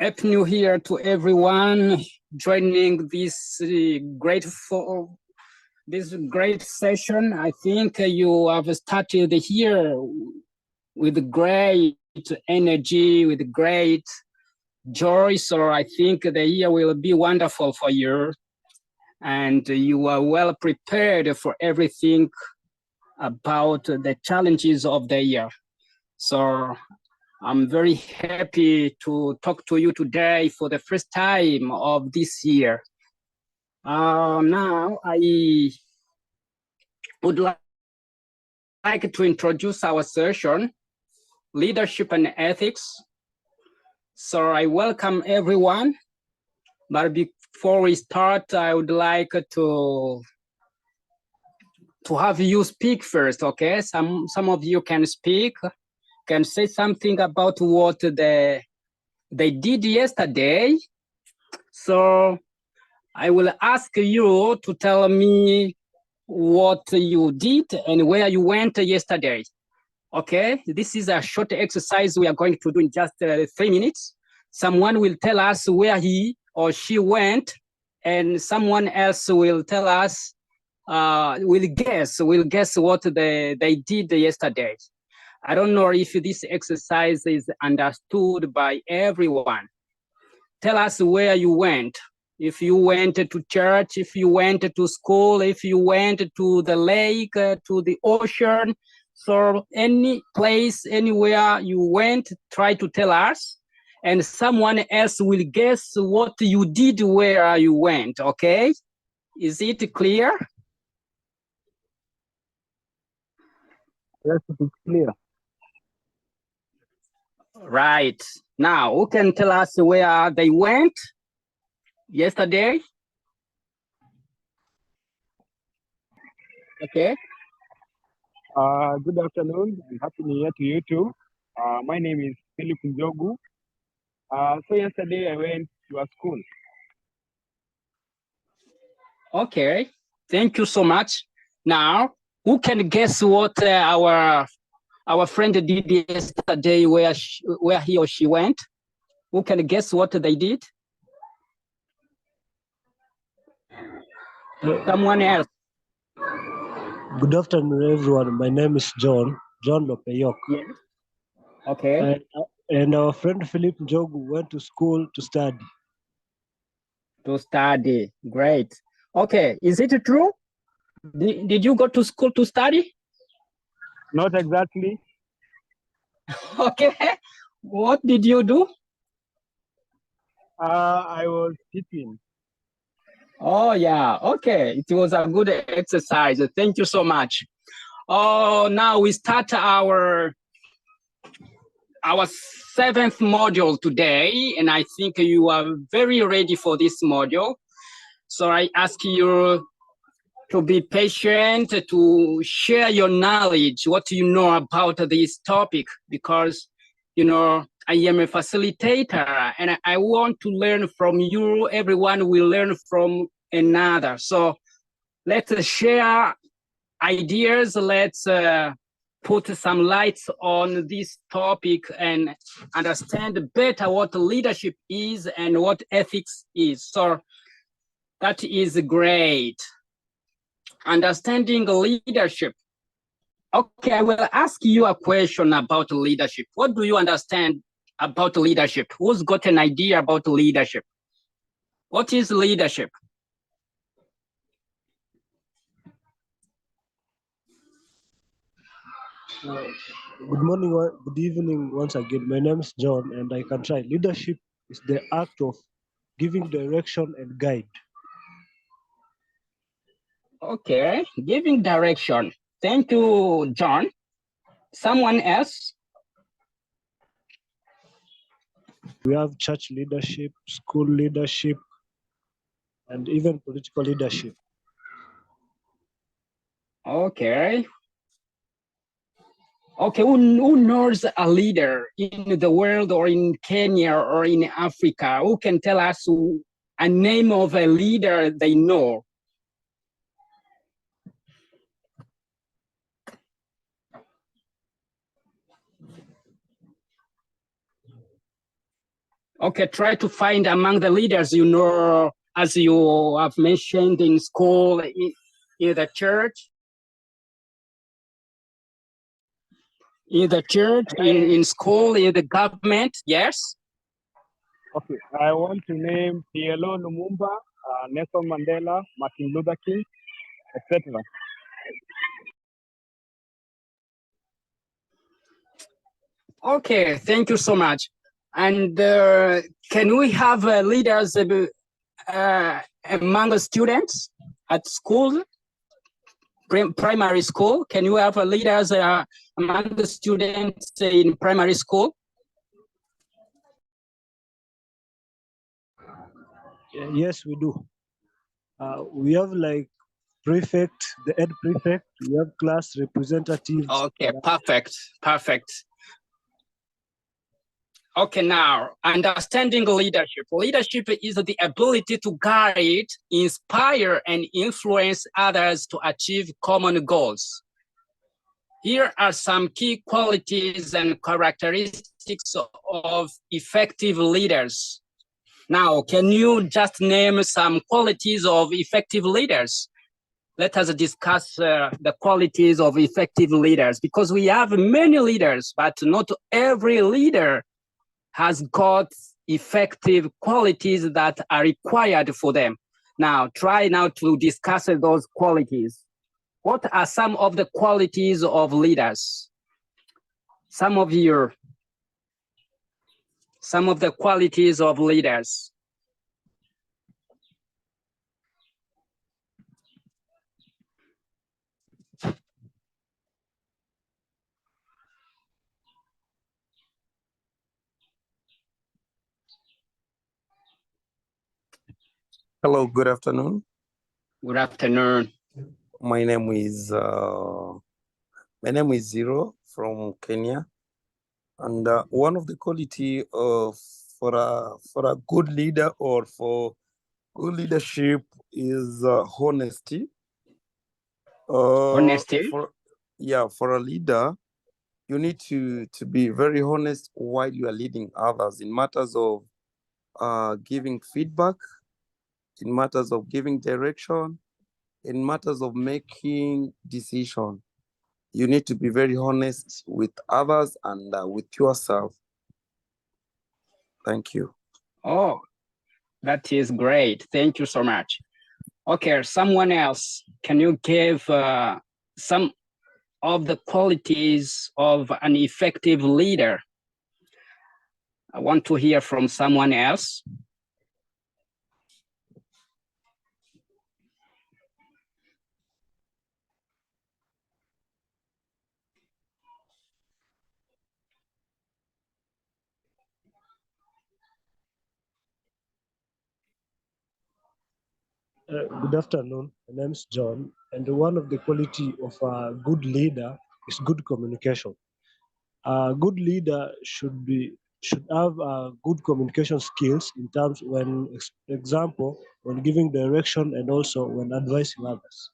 Happy New Year to everyone joining this great session. I think you have started here with great energy, with great joy. So I think the year will be wonderful for you, and you are well prepared for everything about the challenges of the year. So I'm very happy to talk to you today for the first time of this year. Now I would like to introduce our session, Leadership and Ethics. So I welcome everyone, but before we start, I would like to have you speak first, okay? Some of you can speak, can say something about what they did yesterday. So I will ask you to tell me what you did and where you went yesterday. Okay, this is a short exercise we are going to do in just 3 minutes. Someone will tell us where he or she went, and someone else will tell us, will guess what they did yesterday. I don't know if this exercise is understood by everyone. Tell us where you went. If you went to church, if you went to school, if you went to the lake, to the ocean. So any place, anywhere you went, try to tell us. And someone else will guess what you did where you went, okay? Is it clear? Yes, it is clear. Right. Now, who can tell us where they went yesterday? Okay. Good afternoon and Happy New Year to you too. My name is Philip Njogu. So yesterday I went to a school. Okay, thank you so much. Now, who can guess what our friend did yesterday, where he or she went? Who can guess what they did? Someone else. Good afternoon, everyone. My name is John Lopeyok. Yes. Okay. And our friend Philip Njogu went to school to study. To study, great. Okay, is it true? Did you go to school to study? Not exactly. Okay, what did you do? I was teaching. Oh yeah, okay. It was a good exercise. Thank you so much. Oh, now we start our 7th module today, and I think you are very ready for this module. So I ask you to be patient, to share your knowledge, what you know about this topic, because, you know, I am a facilitator and I want to learn from you. Everyone will learn from another. So let's share ideas. Let's put some lights on this topic and understand better what leadership is and what ethics is. So that is great. Understanding leadership. Okay, I will ask you a question about leadership. What do you understand about leadership? Who's got an idea about leadership? What is leadership? Good morning, good evening once again. My name is John and I can try. Leadership is the act of giving direction and guide. Okay, giving direction. Thank you, John. Someone else? We have church leadership, school leadership, and even political leadership. Okay. Okay, who knows a leader in the world or in Kenya or in Africa? Who can tell us a name of a leader they know? Okay, try to find among the leaders you know, as you have mentioned in school, in the church. In the church, in school, in the government, yes? Okay, I want to name PLO Lumumba, Nelson Mandela, Martin Luther King, etc. Okay, thank you so much. And can we have leaders among the students at school, primary school? Can you have leaders among the students in primary school? Yes, we do. We have like prefect, the ed prefect, we have class representatives. Okay, perfect, perfect. Okay, now, understanding leadership. Leadership is the ability to guide, inspire, and influence others to achieve common goals. Here are some key qualities and characteristics of effective leaders. Now, can you just name some qualities of effective leaders? Let us discuss the qualities of effective leaders, because we have many leaders, but not every leader has got effective qualities that are required for them. Now, try now to discuss those qualities. What are some of the qualities of leaders? Some of the qualities of leaders. Hello, good afternoon. Good afternoon. My name is Zero from Kenya, and one of the quality of for a good leader or for good leadership is honesty. Honesty. For a leader, you need to be very honest while you are leading others in matters of giving feedback, in matters of giving direction, in matters of making decision. You need to be very honest with others and with yourself. Thank you. Oh, that is great. Thank you so much. Okay, someone else, can you give some of the qualities of an effective leader? I want to hear from someone else. Good afternoon. My name is John, and one of the quality of a good leader is good communication. A good leader should have good communication skills in terms when, example, when giving direction and also when advising others.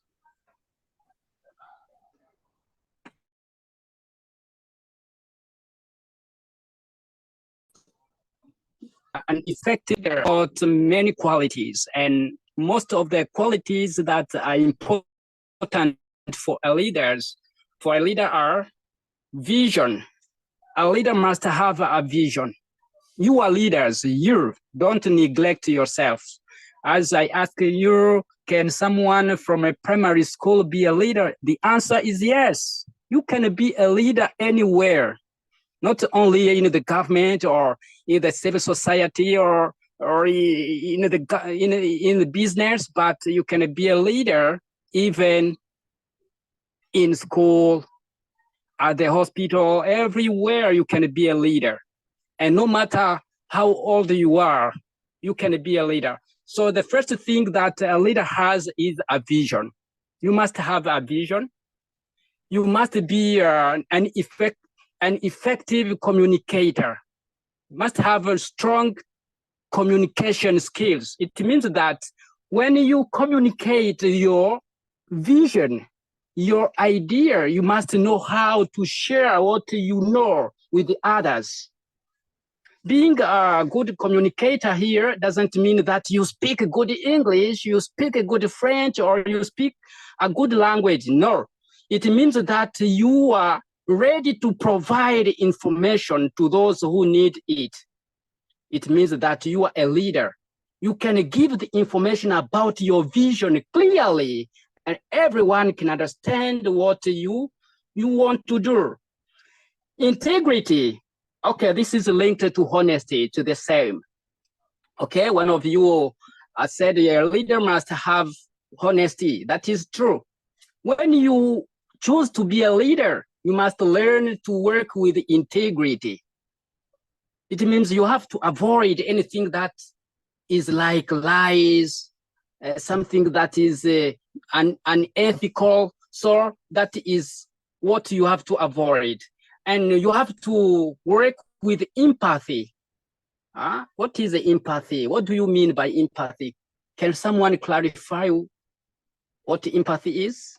An effective got many qualities, and most of the qualities that are important for a leader are vision. A leader must have a vision. You are leaders. You don't neglect yourself. As I ask you, can someone from a primary school be a leader? The answer is yes. You can be a leader anywhere, not only in the government or in the civil society or in the business, but you can be a leader even in school, at the hospital, everywhere you can be a leader. And no matter how old you are, you can be a leader. So the first thing that a leader has is a vision. You must have a vision. you must be an effective communicator. You must have a strong communication skills. It means that when you communicate your vision, your idea, you must know how to share what you know with the others. Being a good communicator here doesn't mean that you speak good English, you speak a good French, or you speak a good language. No, it means that you are ready to provide information to those who need it. It means that you are a leader. You can give the information about your vision clearly, and everyone can understand what you want to do. Integrity. Okay, this is linked to honesty, to the same. Okay, one of you said a leader must have honesty. That is true. When you choose to be a leader, you must learn to work with integrity. It means you have to avoid anything that is like lies, something that is unethical. So that is what you have to avoid. And you have to work with empathy. What is empathy? What do you mean by empathy? Can someone clarify what empathy is?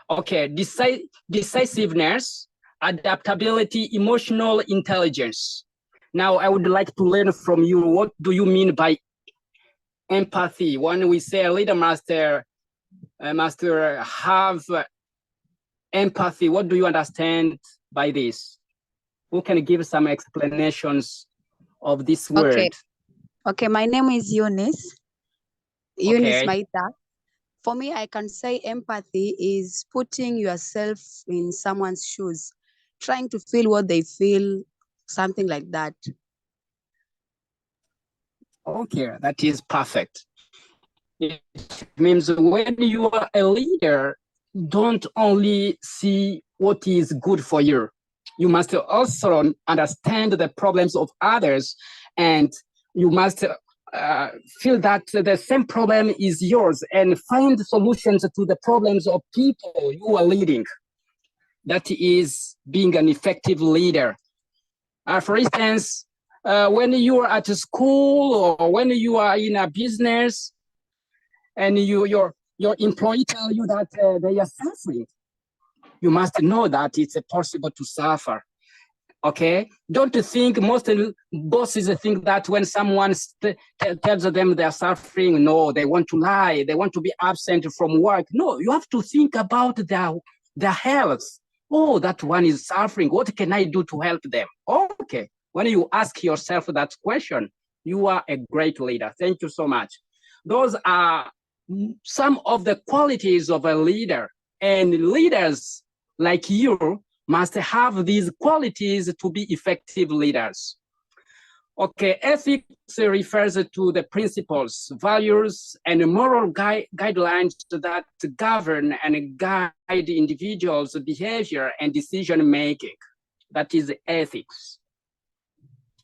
Okay, decisiveness, adaptability, emotional intelligence. Now, I would like to learn from you, what do you mean by empathy? When we say a leader must have empathy, what do you understand by this? Who can give some explanations of this word? Okay, my name is Eunice. Eunice Okay. Maita. For me, I can say empathy is putting yourself in someone's shoes, trying to feel what they feel, something like that. Okay, that is perfect. It means when you are a leader, don't only see what is good for you. You must also understand the problems of others, and you must feel that the same problem is yours and find solutions to the problems of people you are leading. That is being an effective leader. For instance, when you are at school or when you are in a business and your employee tell you that they are suffering, you must know that it's possible to suffer. Okay, don't think most bosses think that when someone tells them they're suffering, no, they want to lie, they want to be absent from work. No, you have to think about their health. Oh, that one is suffering. What can I do to help them? Okay, when you ask yourself that question, you are a great leader. Thank you so much. Those are some of the qualities of a leader, and leaders like you must have these qualities to be effective leaders. Okay, ethics refers to the principles, values, and moral guidelines that govern and guide individuals' behavior and decision-making. That is ethics.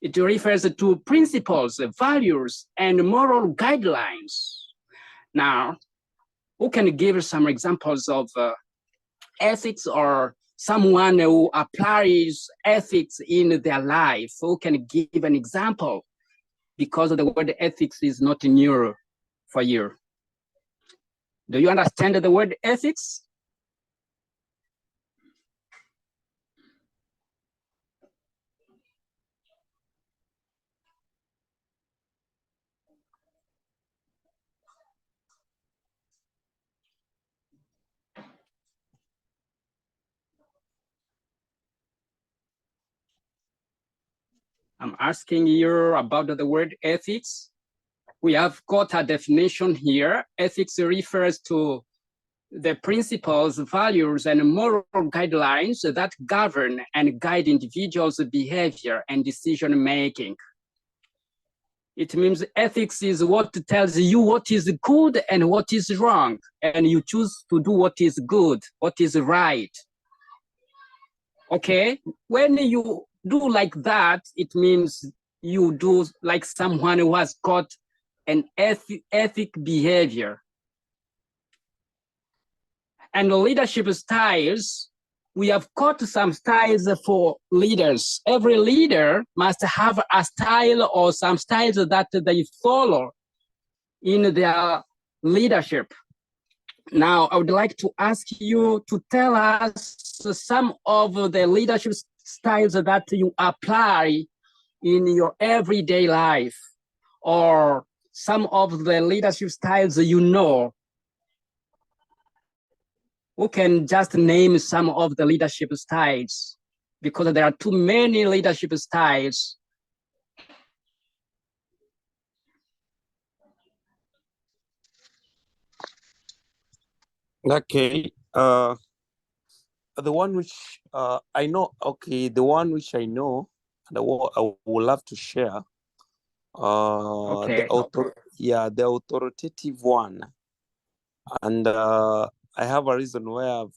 It refers to principles, values, and moral guidelines. Now, who can give some examples of ethics or someone who applies ethics in their life? Who can give an example? Because the word ethics is not new for you. Do you understand the word ethics? I'm asking you about the word ethics. We have got a definition here. Ethics refers to the principles, values, and moral guidelines that govern and guide individuals' behavior and decision-making. It means ethics is what tells you what is good and what is wrong, and you choose to do what is good, what is right. Okay, when you do like that, it means you do like someone who has got and ethic behavior. And the leadership styles, we have got some styles for leaders. Every leader must have a style or some styles that they follow in their leadership. Now, I would like to ask you to tell us some of the leadership styles that you apply in your everyday life, or some of the leadership styles you know. Who can just name some of the leadership styles? Because there are too many leadership styles. Okay. The one which I know. Okay, the one which I know, and I would love to share. Okay. The authoritative one, and I have a reason why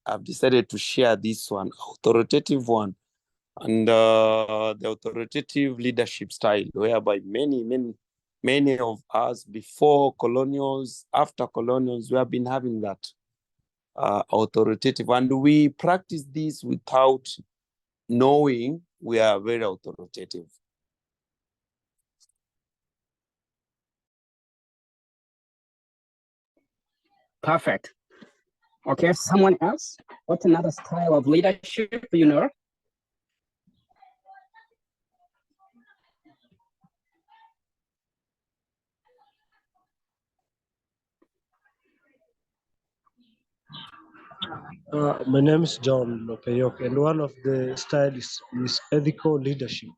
I've decided to share this one, authoritative one, and the authoritative leadership style, whereby many of us before colonials, after colonials, we have been having that authoritative, and we practice this without knowing we are very authoritative. Perfect. Okay, someone else? What's another style of leadership you know? My name is John Lopeyok, and one of the styles is ethical leadership.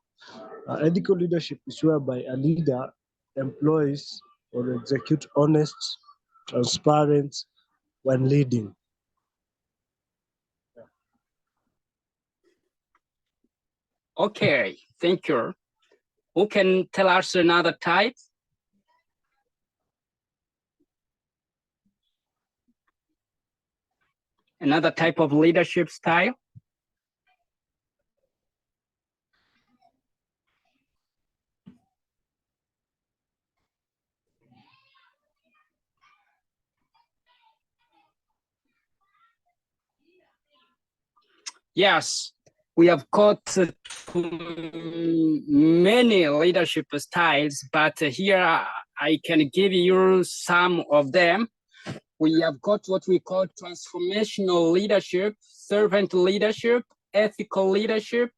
Ethical leadership is whereby a leader employs or executes honest, transparent when leading. Okay, thank you. Who can tell us another type? Another type of leadership style? Yes, we have got many leadership styles, but here I can give you some of them. We have got what we call transformational leadership, servant leadership, ethical leadership,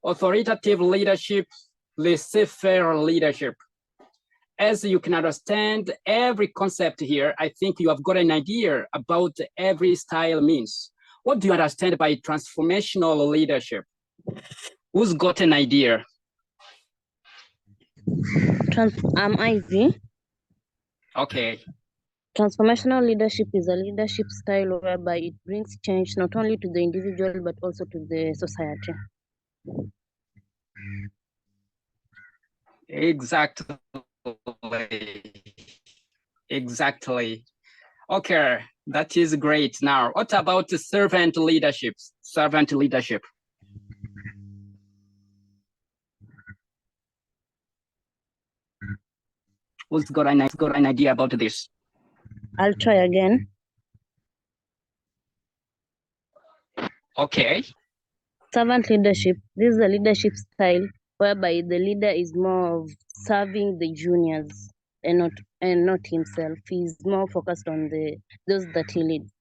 authoritative leadership, laissez-faire leadership. As you can understand, every concept here, I think you have got an idea about every style means. What do you understand by transformational leadership? Who's got an idea? I'm Ivy. Okay. Transformational leadership is a leadership style whereby it brings change not only to the individual but also to the society. Exactly. Exactly. Okay, that is great. Now, what about the servant leadership? Servant leadership. Who's got an idea about this? I'll try again. Okay. Servant leadership. This is a leadership style whereby the leader is more of serving the juniors and not himself. He's more focused on those that he leads.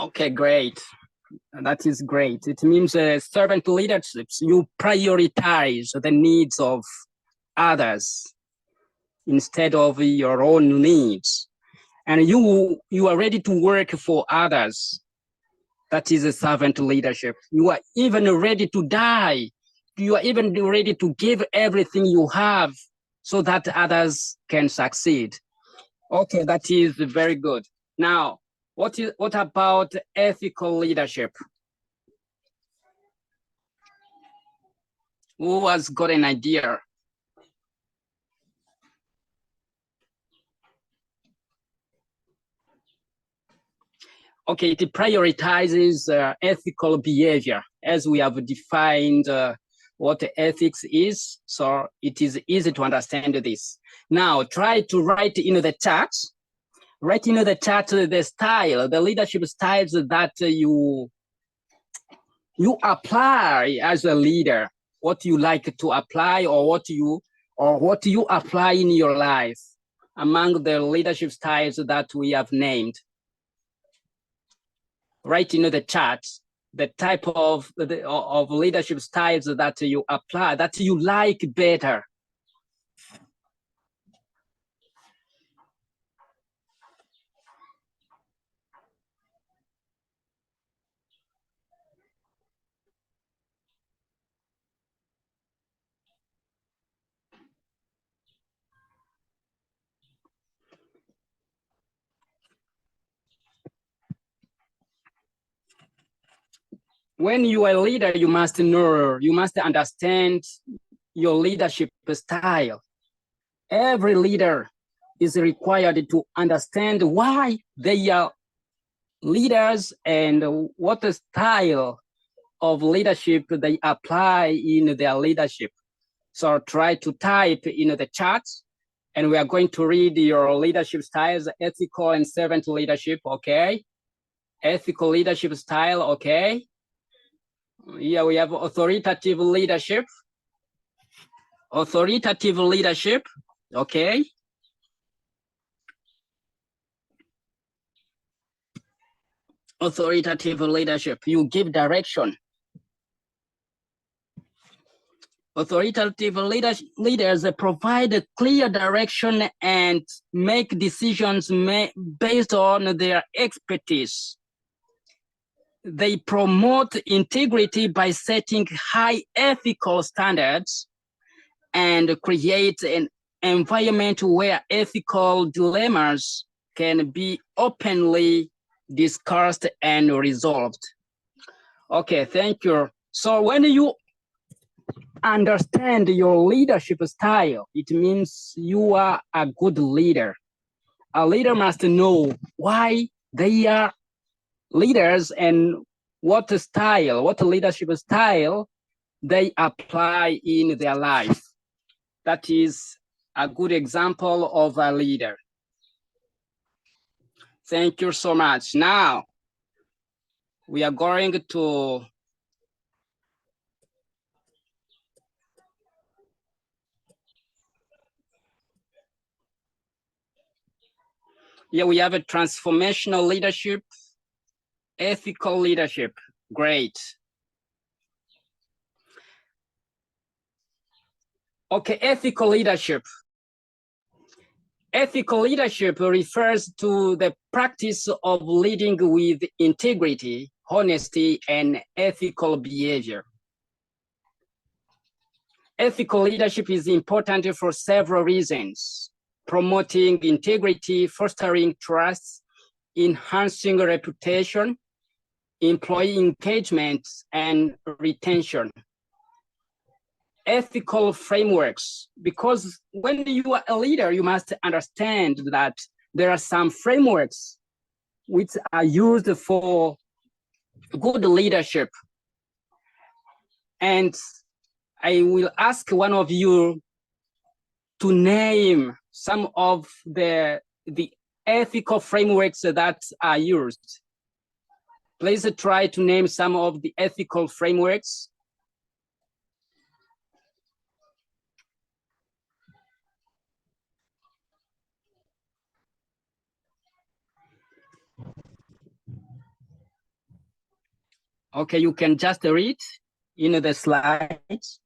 Okay, great. That is great. It means servant leadership, you prioritize the needs of others instead of your own needs. And you are ready to work for others. That is a servant leadership. You are even ready to die. You are even ready to give everything you have so that others can succeed. Okay, that is very good. Now, what about ethical leadership? Who has got an idea? Okay, it prioritizes ethical behavior as we have defined what ethics is. So it is easy to understand this. Now try to write in the chat. Write in the chat the style, the leadership styles that you apply as a leader. What you like to apply, or what you apply in your life among the leadership styles that we have named. Write in the chat the type of leadership styles that you apply, that you like better. When you are a leader, you must know, you must understand your leadership style. Every leader is required to understand why they are leaders and what style of leadership they apply in their leadership. So try to type in the chat, and we are going to read your leadership styles: ethical and servant leadership, okay? Ethical leadership style, okay? Here we have authoritative leadership. Authoritative leadership, okay? Authoritative leadership, you give direction. Authoritative leaders provide a clear direction and make decisions based on their expertise. They promote integrity by setting high ethical standards and create an environment where ethical dilemmas can be openly discussed and resolved. Okay, thank you. So when you understand your leadership style, it means you are a good leader. A leader must know why they are leaders and what style, what leadership style they apply in their life. That is a good example of a leader. Thank you so much. Now, we are going to here we have a transformational leadership, ethical leadership. Great. Okay, ethical leadership. Ethical leadership refers to the practice of leading with integrity, honesty, and ethical behavior. Ethical leadership is important for several reasons: promoting integrity, fostering trust, enhancing reputation, employee engagement, and retention. Ethical frameworks, because when you are a leader, you must understand that there are some frameworks which are used for good leadership. And I will ask one of you to name some of the ethical frameworks that are used. Please try to name some of the ethical frameworks. Okay, you can just read in the slides.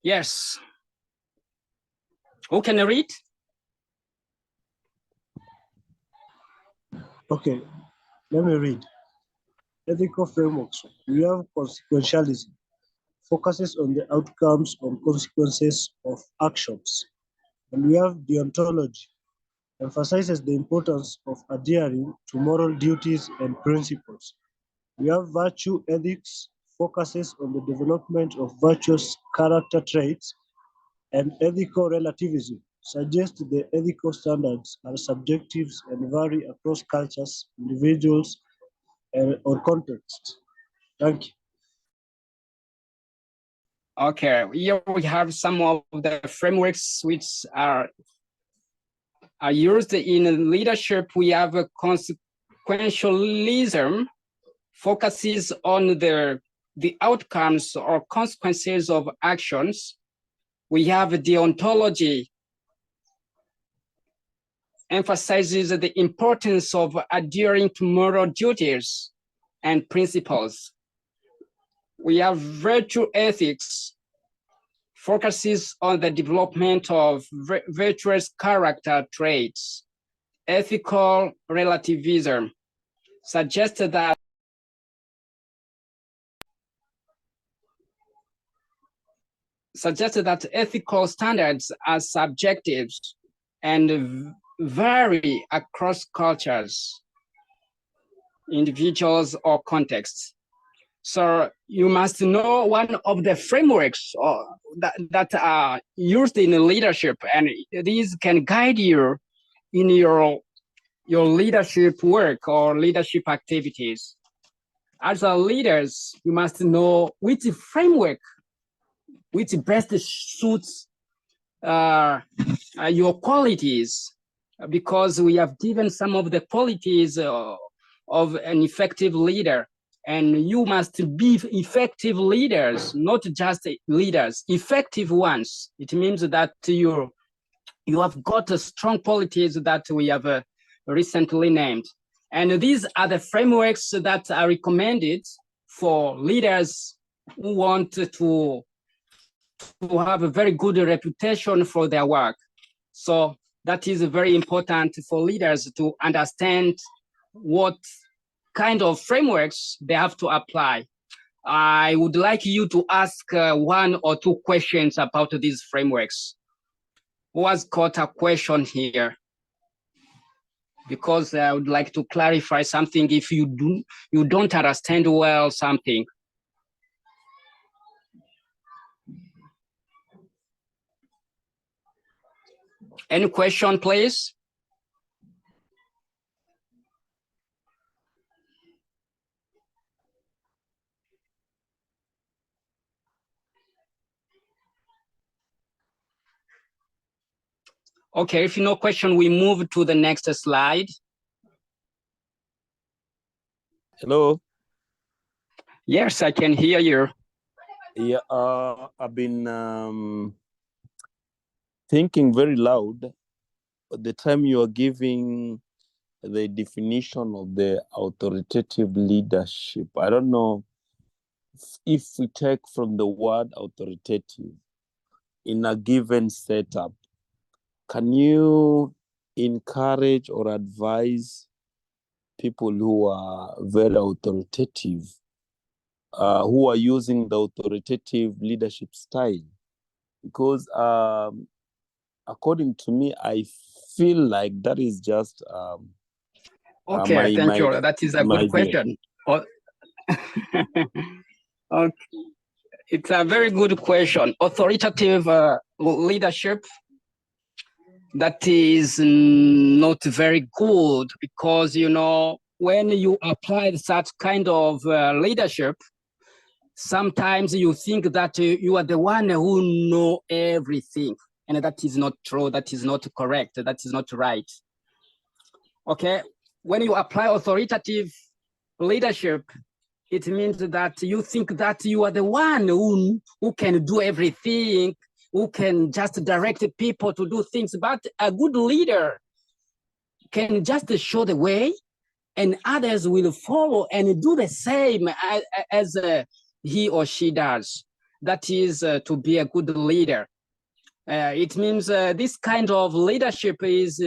Yes. Who can read? Okay, let me read. Ethical frameworks. We have consequentialism, focuses on the outcomes and consequences of actions. And we have deontology, emphasizes the importance of adhering to moral duties and principles. We have virtue ethics, focuses on the development of virtuous character traits and ethical relativism suggests the ethical standards are subjective and vary across cultures, individuals, or contexts. Thank you. Okay, here we have some of the frameworks which are used in leadership. We have a consequentialism, focuses on the outcomes or consequences of actions. We have deontology, emphasizes the importance of adhering to moral duties and principles. We have virtue ethics, focuses on the development of virtuous character traits. Ethical relativism suggests that ethical standards are subjective and vary across cultures, individuals, or contexts. So you must know one of the frameworks that are used in leadership, and these can guide you in your leadership work or leadership activities. As a leaders, you must know which framework, which best suits your qualities, because we have given some of the qualities of an effective leader. And you must be effective leaders, not just leaders, effective ones. It means that you have got strong qualities that we have recently named. And these are the frameworks that are recommended for leaders who want to have a very good reputation for their work. So that is very important for leaders to understand what kind of frameworks they have to apply. I would like you to ask one or two questions about these frameworks. Who has got a question here? Because I would like to clarify something if you don't understand well something. Any question, please? Okay, if no question, we move to the next slide. Hello. Yes, I can hear you. Yeah, I've been thinking very loud at the time you are giving the definition of the authoritative leadership. I don't know if we take from the word authoritative in a given setup, can you encourage or advise people who are very authoritative, who are using the authoritative leadership style? Because according to me, I feel like that is just okay, thank you. That is a good question. Okay. It's a very good question. Authoritative leadership, that is not very good, because, you know, when you apply such kind of leadership, sometimes you think that you are the one who know everything, and that is not true, that is not correct, that is not right. Okay, when you apply authoritative leadership, it means that you think that you are the one who can do everything, who can just direct people to do things. But a good leader can just show the way, and others will follow and do the same as he or she does. That is to be a good leader. It means this kind of leadership is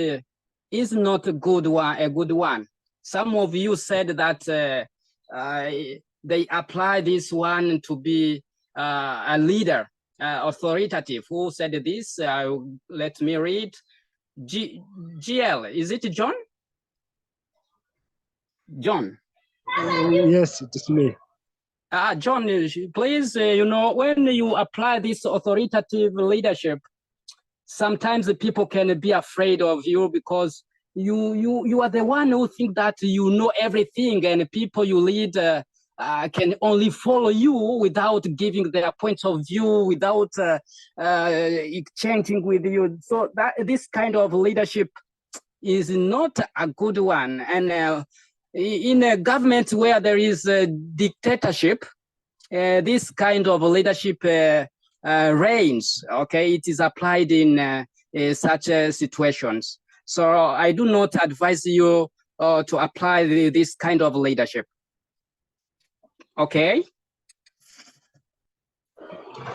not a good one. Some of you said that they apply this one to be a leader, authoritative. Who said this? Let me read. GL, is it John? John? Yes, it is me. John, please, when you apply this authoritative leadership, sometimes the people can be afraid of you because you are the one who think that you know everything, and people you lead can only follow you without giving their points of view, without exchanging with you. So that this kind of leadership is not a good one. And in a government where there is a dictatorship, this kind of leadership reigns. Okay, it is applied in such situations. So I do not advise you to apply this kind of leadership. Okay.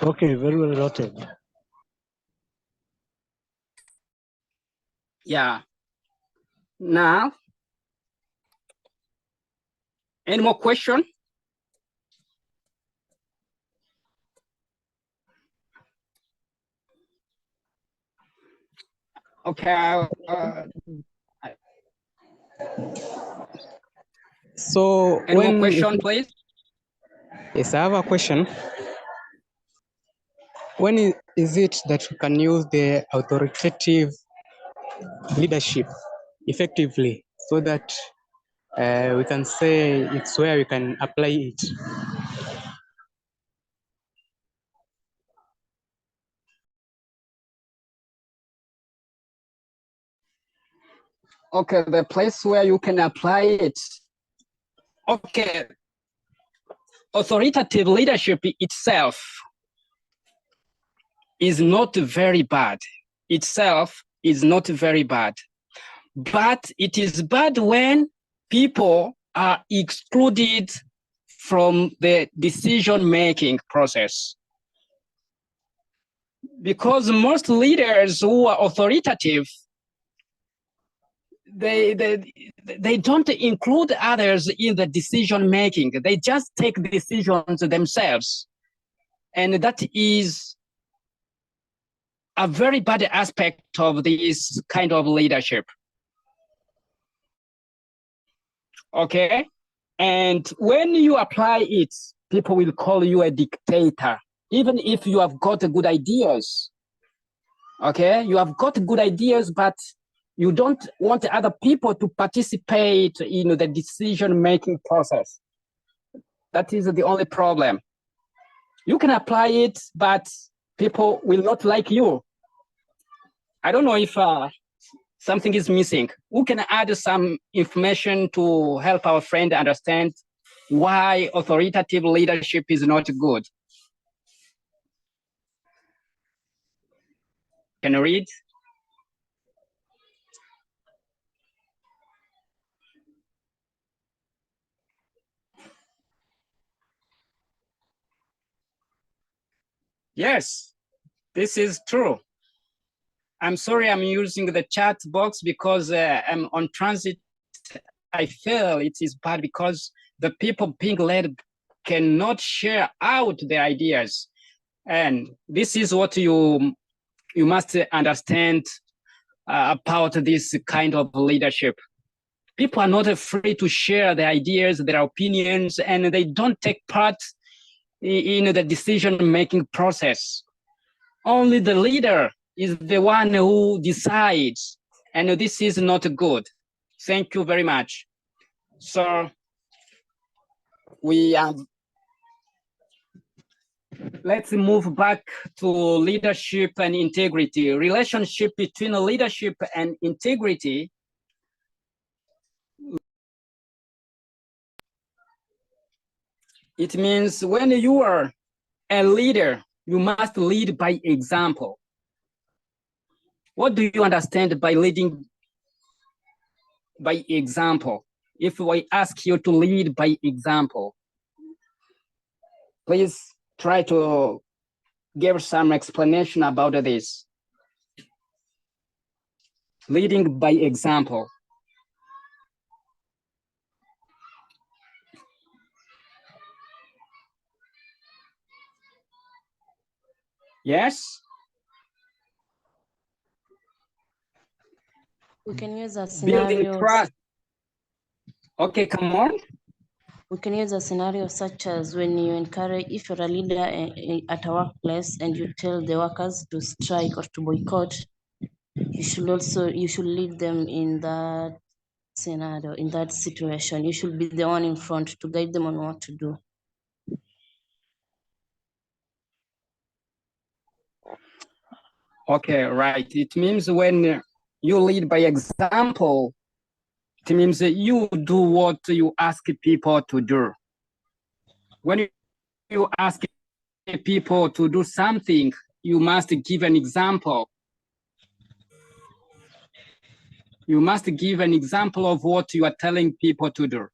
Okay, very well noted. Yeah. Now, any more question? Okay. So Any more question, please? Yes, I have a question. When is it that we can use the authoritative leadership effectively so that we can say it's where we can apply it? Okay, the place where you can apply it. Okay, authoritative leadership itself is not very bad. Itself is not very bad. But it is bad when people are excluded from the decision-making process. Because most leaders who are authoritative, they don't include others in the decision-making. They just take decisions themselves. And that is a very bad aspect of this kind of leadership. Okay? And when you apply it, people will call you a dictator, even if you have got good ideas. Okay? You have got good ideas, but you don't want other people to participate in the decision-making process. That is the only problem. You can apply it, but people will not like you. I don't know if something is missing. Who can add some information to help our friend understand why authoritative leadership is not good? Can you read? Yes, this is true. I'm sorry I'm using the chat box because I'm on transit. I feel it is bad because the people being led cannot share out their ideas. And this is what you must understand about this kind of leadership. People are not free to share their ideas, their opinions, and they don't take part in the decision-making process. Only the leader is the one who decides, and this is not good. Thank you very much. So we have, let's move back to leadership and integrity. Relationship between leadership and integrity. It means when you are a leader, you must lead by example. What do you understand by leading by example? If I ask you to lead by example, please try to give some explanation about this. Leading by example. Yes? We can use a Building scenario. trust. Okay, come on. We can use a scenario such as when you encourage, if you're a leader at a workplace and you tell the workers to strike or to boycott, you should lead them in that scenario, in that situation. You should be the one in front to guide them on what to do. Okay, right. It means when you lead by example, it means that you do what you ask people to do. When you ask people to do something, you must give an example. You must give an example of what you are telling people to do.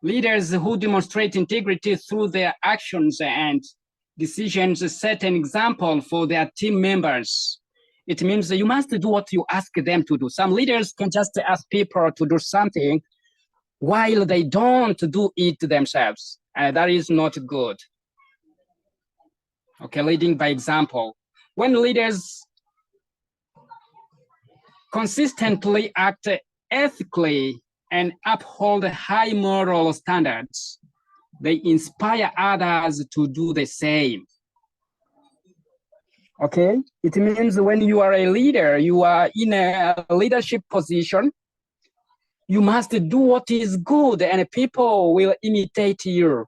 Leaders who demonstrate integrity through their actions and decisions set an example for their team members. It means that you must do what you ask them to do. Some leaders can just ask people to do something while they don't do it themselves. And that is not good. Okay, leading by example. When leaders consistently act ethically and uphold high moral standards, they inspire others to do the same. Okay, it means when you are a leader, you are in a leadership position, you must do what is good and people will imitate you.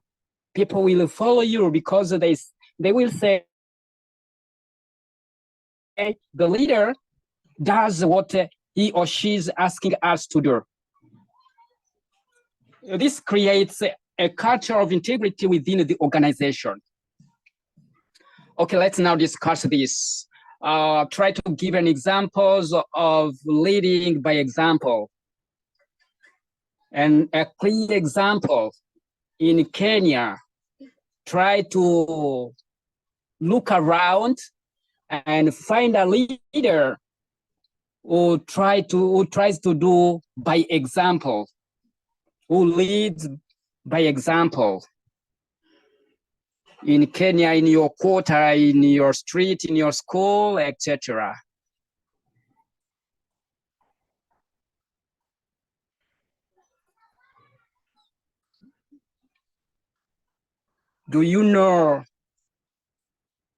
People will follow you because they will say, the leader does what he or she is asking us to do. This creates a culture of integrity within the organization. Okay, let's now discuss this. Try to give an examples of leading by example. And a clear example in Kenya, try to look around and find a leader who tries to do by example, who leads by example. In Kenya, in your quarter, in your street, in your school, etc. Do you know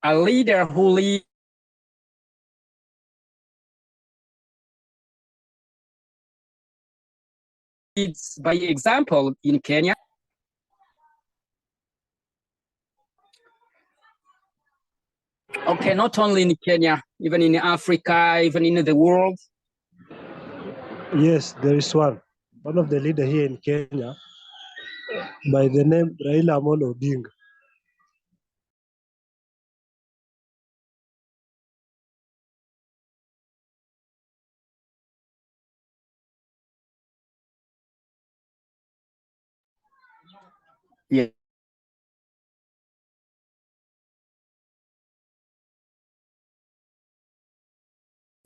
a leader who leads by example in Kenya? Okay, not only in Kenya, even in Africa, even in the world. Yes, there is one. One of the leader here in Kenya by the name Raila Amolo Odinga. Yeah.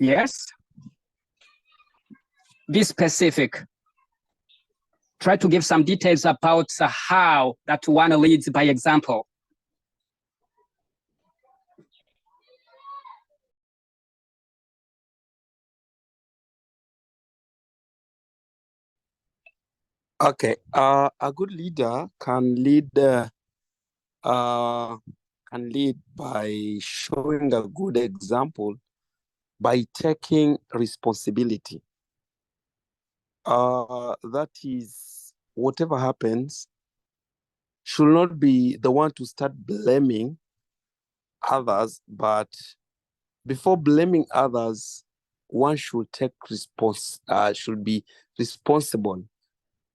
Yes. Be specific. Try to give some details about how that one leads by example. Okay. A good leader can lead by showing a good example, by taking responsibility. That is, whatever happens should not be the one to start blaming others, but before blaming others, one should should be responsible,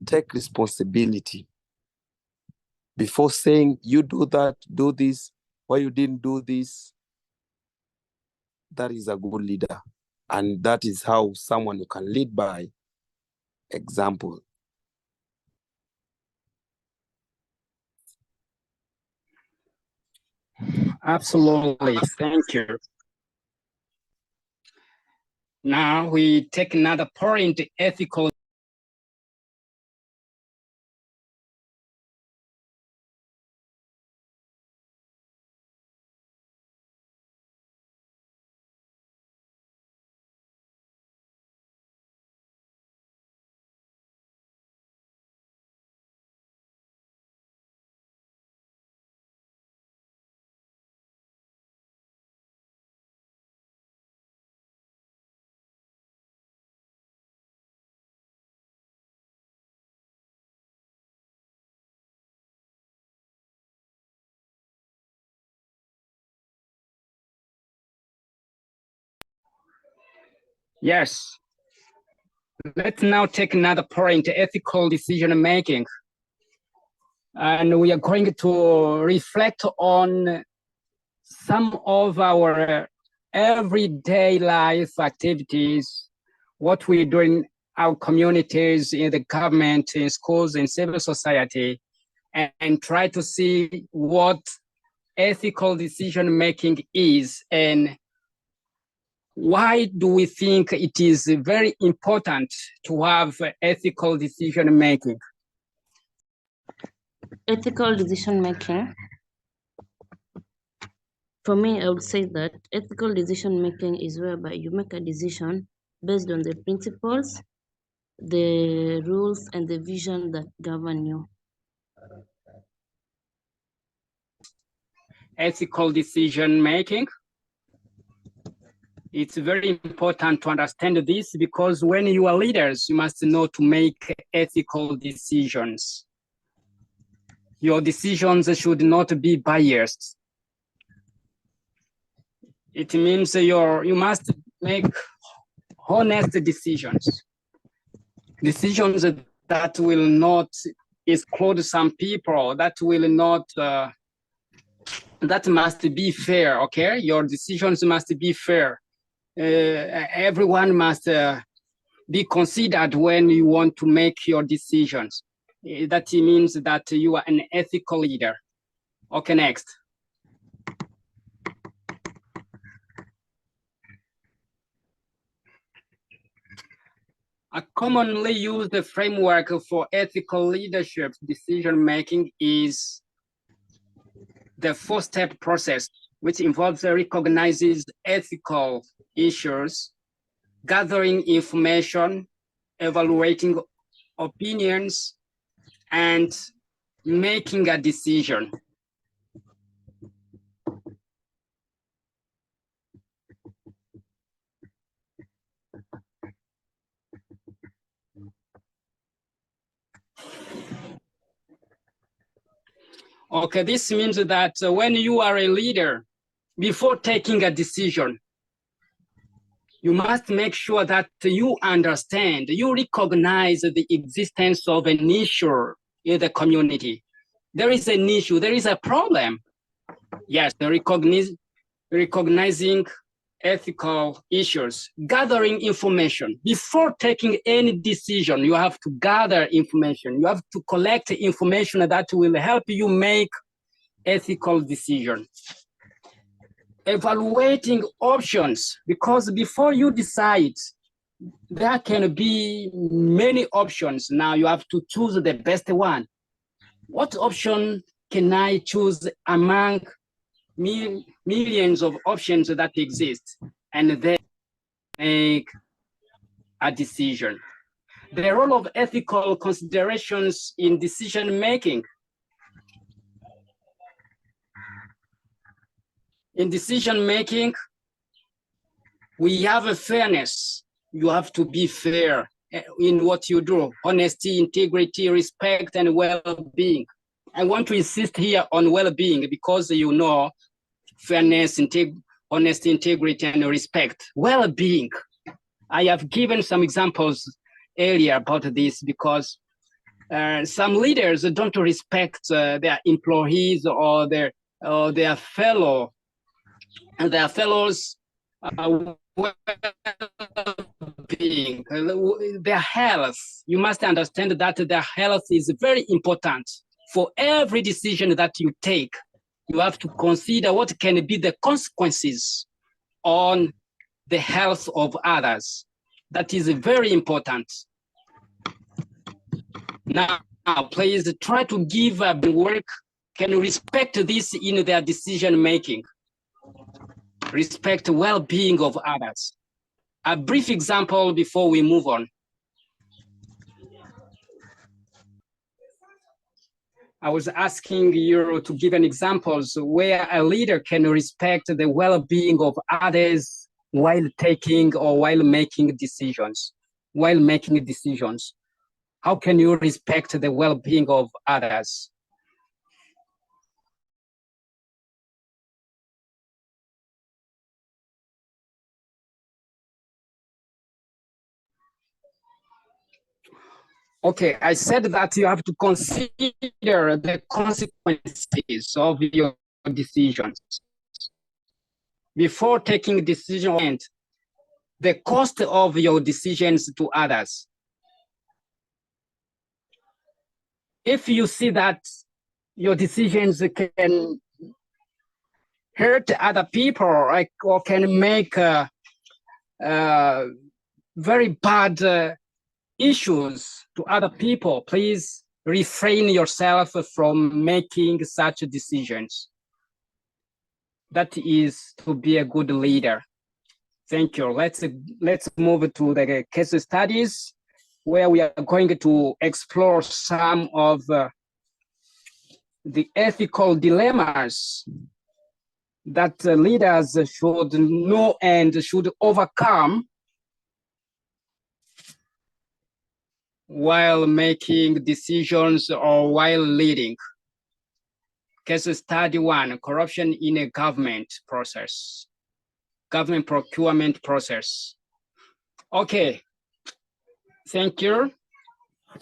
take responsibility. Before saying, you do that, do this, why you didn't do this, that is a good leader. And that is how someone you can lead by example. Absolutely, thank you. Now we take another point, ethical Yes. Let's now take another point, ethical decision making. And we are going to reflect on some of our everyday life activities, what we do in our communities, in the government, in schools, in civil society, and try to see what ethical decision making is and why do we think it is very important to have ethical decision making? Ethical decision making. For me, I would say that ethical decision making is whereby you make a decision based on the principles, the rules, and the vision that govern you. Ethical decision making. It's very important to understand this because when you are leaders, you must know to make ethical decisions. Your decisions should not be biased. It means you must make honest decisions. Decisions that will not exclude some people, that will not, that must be fair, okay? Your decisions must be fair. Everyone must be considered when you want to make your decisions. That means that you are an ethical leader. Okay, next. A commonly used framework for ethical leadership decision-making is the four-step process, which involves recognizes ethical issues, gathering information, evaluating opinions, and making a decision. Okay, this means that when you are a leader, before taking a decision, you must make sure that you understand, you recognize the existence of an issue in the community. There is an issue, there is a problem. Yes, recognizing ethical issues, gathering information. Before taking any decision, you have to gather information. You have to collect information that will help you make ethical decisions. Evaluating options, because before you decide, there can be many options. Now you have to choose the best one. What option can I choose among millions of options that exist? And then make a decision. The role of ethical considerations in decision making. In decision making, we have a fairness. You have to be fair in what you do. Honesty, integrity, respect, and well-being. I want to insist here on well-being because you know fairness, honesty, integrity, and respect. Well-being. I have given some examples earlier about this because some leaders don't respect their employees or their fellows. Well-being, their health. You must understand that their health is very important. For every decision that you take, you have to consider what can be the consequences on the health of others. That is very important. Now, please try to give work can respect this in their decision making. Respect well-being of others. A brief example before we move on. I was asking you to give an examples where a leader can respect the well-being of others while taking or while making decisions. How can you respect the well-being of others? Okay, I said that you have to consider the consequences of your decisions before taking decision and the cost of your decisions to others. If you see that your decisions can hurt other people or can make very bad issues to other people, please refrain yourself from making such decisions. That is to be a good leader. Thank you. Let's move to the case studies where we are going to explore some of the ethical dilemmas that leaders should know and should overcome while making decisions or while leading. Case study 1, corruption in a government process, government procurement process. Okay, thank you.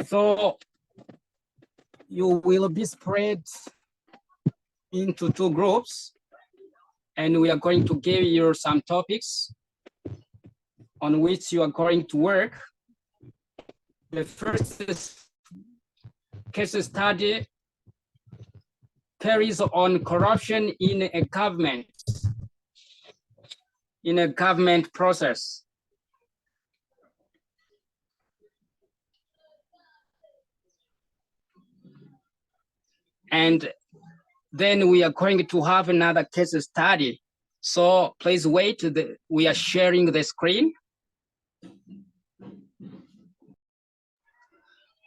So you will be spread into 2 groups, and we are going to give you some topics on which you are going to work. The first case study carries on corruption in a government process. And then we are going to have another case study. So please wait, we are sharing the screen.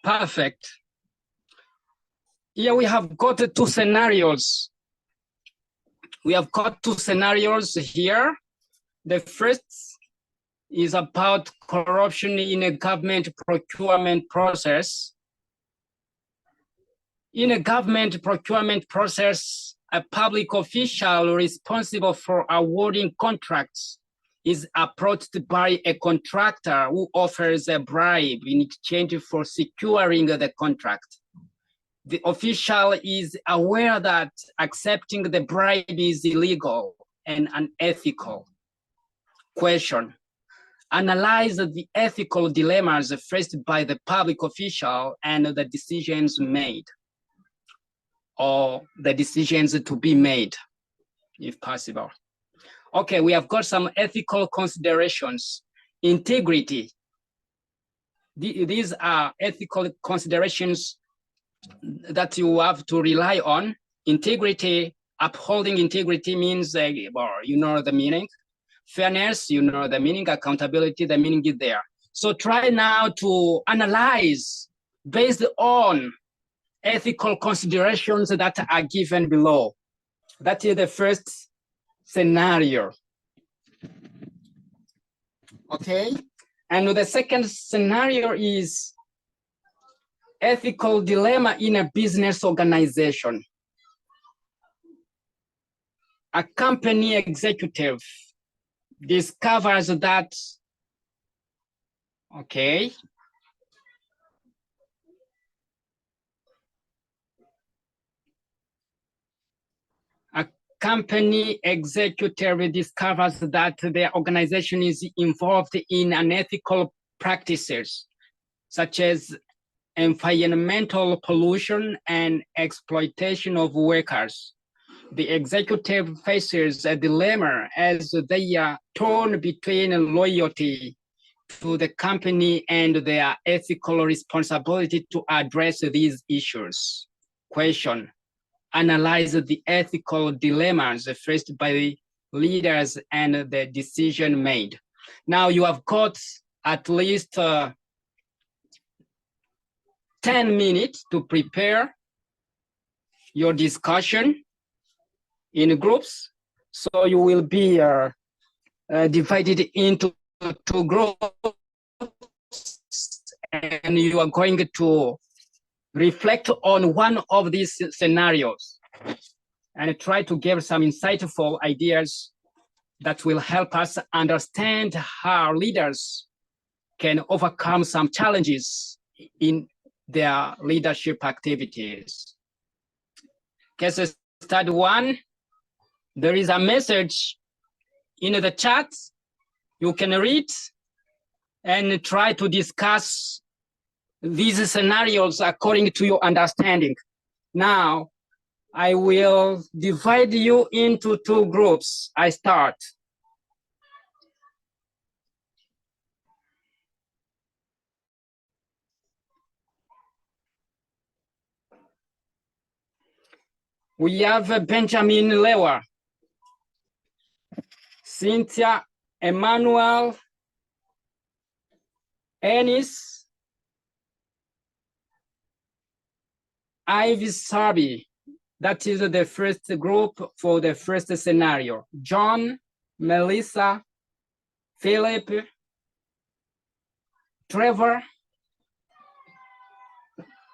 Perfect. Here we have got 2 scenarios. We have got 2 scenarios here. The first is about corruption in a government procurement process. In a government procurement process, a public official responsible for awarding contracts is approached by a contractor who offers a bribe in exchange for securing the contract. The official is aware that accepting the bribe is illegal and unethical. Question: analyze the ethical dilemmas faced by the public official and the decisions made, or the decisions to be made, if possible. Okay, we have got some ethical considerations. Integrity. These are ethical considerations that you have to rely on. Integrity, upholding integrity means, you know the meaning. Fairness, you know the meaning. Accountability, the meaning is there. So try now to analyze based on ethical considerations that are given below. That is the first scenario. Okay, and the second scenario is ethical dilemma in a business organization. A company executive discovers that, okay, a company executive discovers that their organization is involved in unethical practices, such as environmental pollution and exploitation of workers. The executive faces a dilemma as they are torn between loyalty to the company and their ethical responsibility to address these issues. Question: analyze the ethical dilemmas faced by the leaders and the decision made. Now you have got at least 10 minutes to prepare your discussion in groups. So you will be divided into 2 groups, and you are going to reflect on one of these scenarios and try to give some insightful ideas that will help us understand how leaders can overcome some challenges in their leadership activities. Case study 1, there is a message in the chat. You can read and try to discuss these scenarios according to your understanding. Now, I will divide you into 2 groups. I start. We have Benjamin Lewa, Cynthia Emmanuel, Ennis, Ivy Sabi. That is the first group for the first scenario. John, Melissa, Philip, Trevor,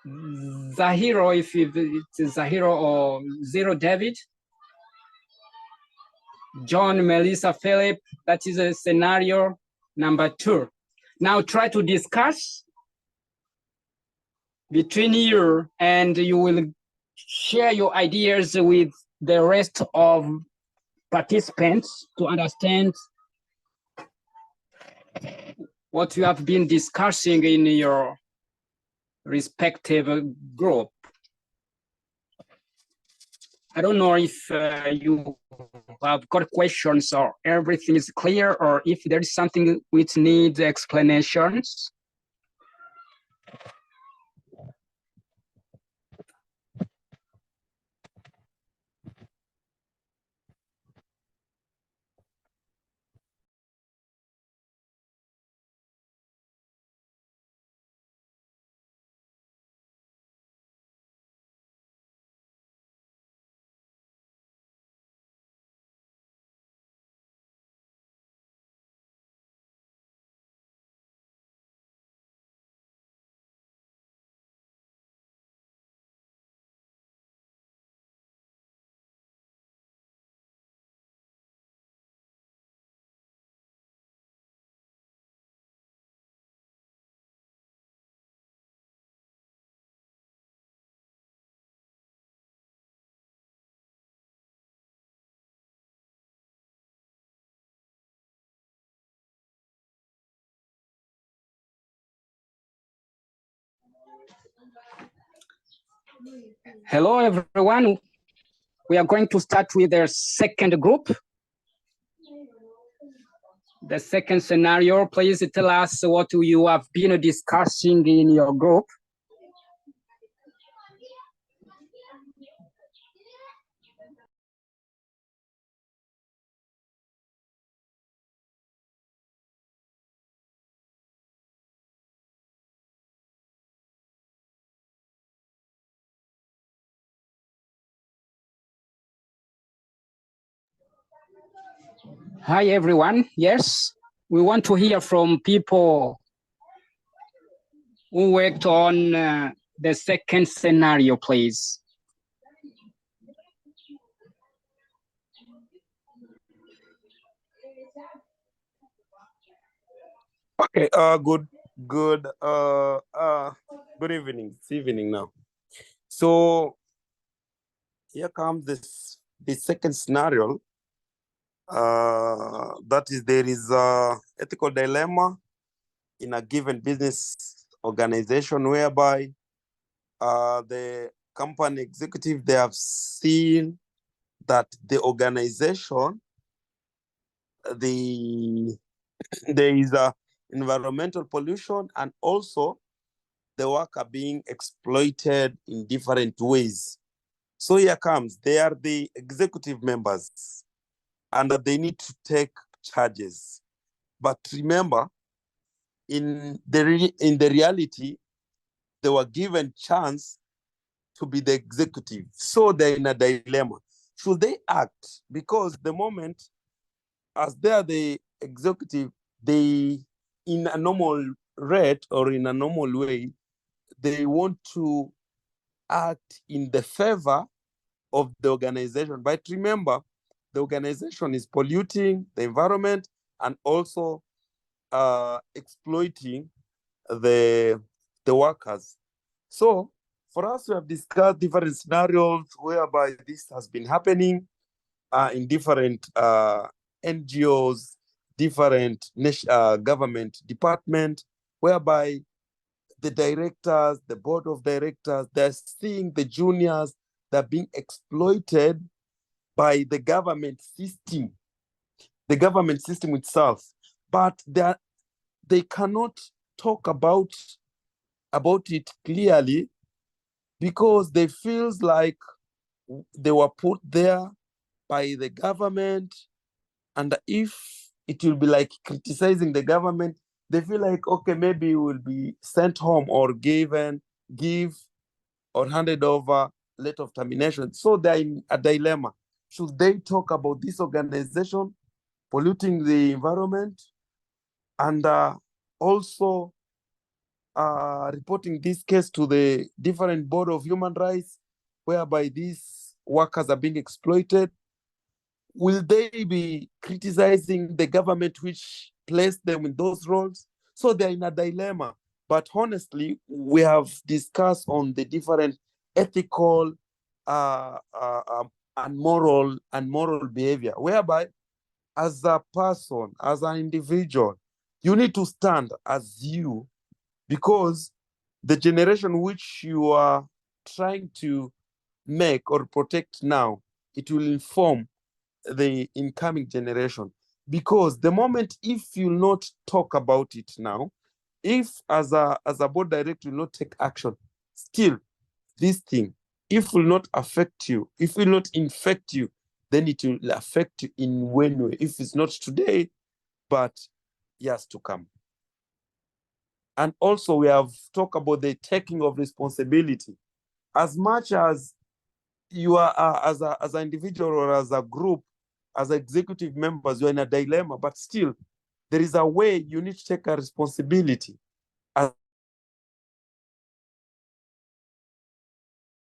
Zahiro, if it's Zahiro or Zero David, John, Melissa, Philip. That is a scenario number 2. Now try to discuss between you, and you will share your ideas with the rest of participants to understand what you have been discussing in your respective group. I don't know if you have got questions or everything is clear, or if there is something which needs explanations. Hello, everyone. We are going to start with the second group. The second scenario, please tell us what you have been discussing in your group. Hi, everyone. Yes, we want to hear from people who worked on the second scenario, please. Okay, good evening. It's evening now. So here comes the second scenario. That is, there is a ethical dilemma in a given business organization whereby the company executive, they have seen that the organization, there is a environmental pollution, and also the worker being exploited in different ways. So here comes, they are the executive members and they need to take charges. But remember, in the reality, they were given chance to be the executive. So they're in a dilemma. Should they act? Because the moment, as they are the executive, they, in a normal rate or in a normal way, they want to act in the favor of the organization. But remember, the organization is polluting the environment and also exploiting the workers. So for us, we have discussed different scenarios whereby this has been happening in different NGOs, different government department, whereby the directors, the board of directors, they're seeing the juniors that are being exploited by the government system itself, but they cannot talk about it clearly because they feels like they were put there by the government, and if it will be like criticizing the government, they feel like, okay, maybe it will be sent home or give or handed over letter of termination. So they're in a dilemma. Should they talk about this organization polluting the environment and also reporting this case to the different board of human rights whereby these workers are being exploited? Will they be criticizing the government which placed them in those roles? So they're in a dilemma. But honestly, we have discussed on the different ethical and moral behavior, whereby as a person, as an individual, you need to stand as you, because the generation which you are trying to make or protect now, it will inform the incoming generation. Because the moment, if you not talk about it now, if as a board director will not take action, still this thing, if will not affect you, if will not infect you, then it will affect you in one way. If it's not today, but years to come. And also we have talked about the taking of responsibility. As much as you are as an individual or as a group, as executive members, you're in a dilemma, but still there is a way you need to take a responsibility as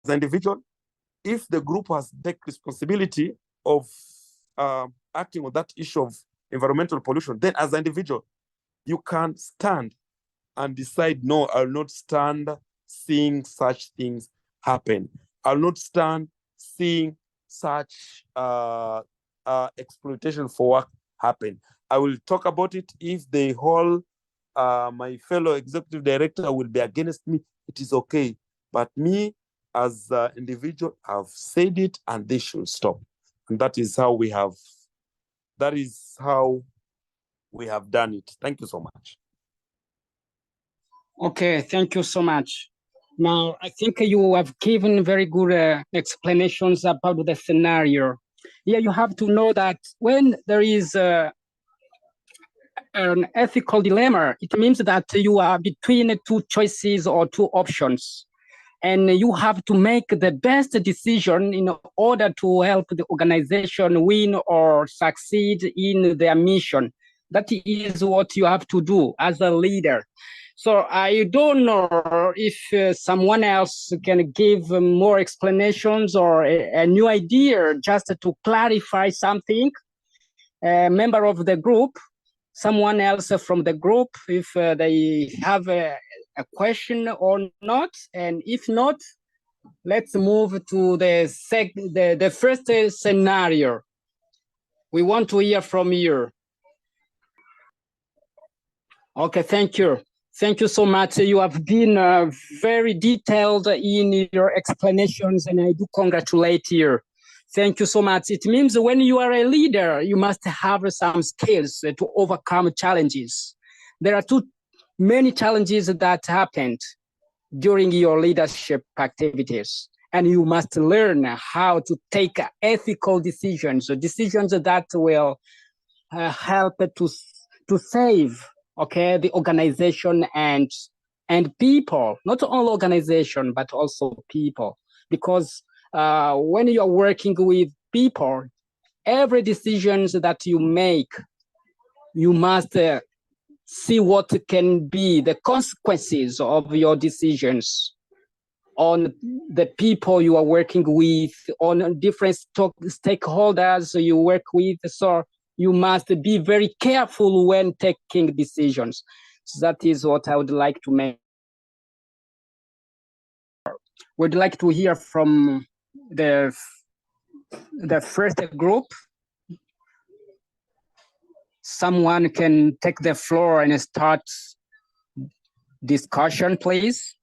an individual. If the group has taken responsibility of acting on that issue of environmental pollution, then as an individual, you can stand and decide, no, I'll not stand seeing such things happen. I'll not stand seeing such exploitation for work happen. I will talk about it. If the whole, my fellow executive director will be against me, it is okay. But me as an individual, I've said it and they should stop. And that is how we have done it. Thank you so much. Okay, thank you so much. Now, I think you have given very good explanations about the scenario. Yeah, you have to know that when there is an ethical dilemma, it means that you are between two choices or two options. And you have to make the best decision in order to help the organization win or succeed in their mission. That is what you have to do as a leader. So I don't know if someone else can give more explanations or a new idea just to clarify something. A member of the group, someone else from the group, if they have a question or not. And if not, let's move to the first scenario. We want to hear from you. Okay, thank you. Thank you so much. You have been very detailed in your explanations, and I do congratulate you. Thank you so much. It means when you are a leader, you must have some skills to overcome challenges. There are too many challenges that happened during your leadership activities, and you must learn how to take ethical decisions that will help to save, okay, the organization and people, not only organization, but also people. Because when you are working with people, every decisions that you make, you must see what can be the consequences of your decisions on the people you are working with, on different stakeholders you work with. So you must be very careful when taking decisions. So that is what I would like to make. We'd like to hear from the first group. Someone can take the floor and start discussion, please.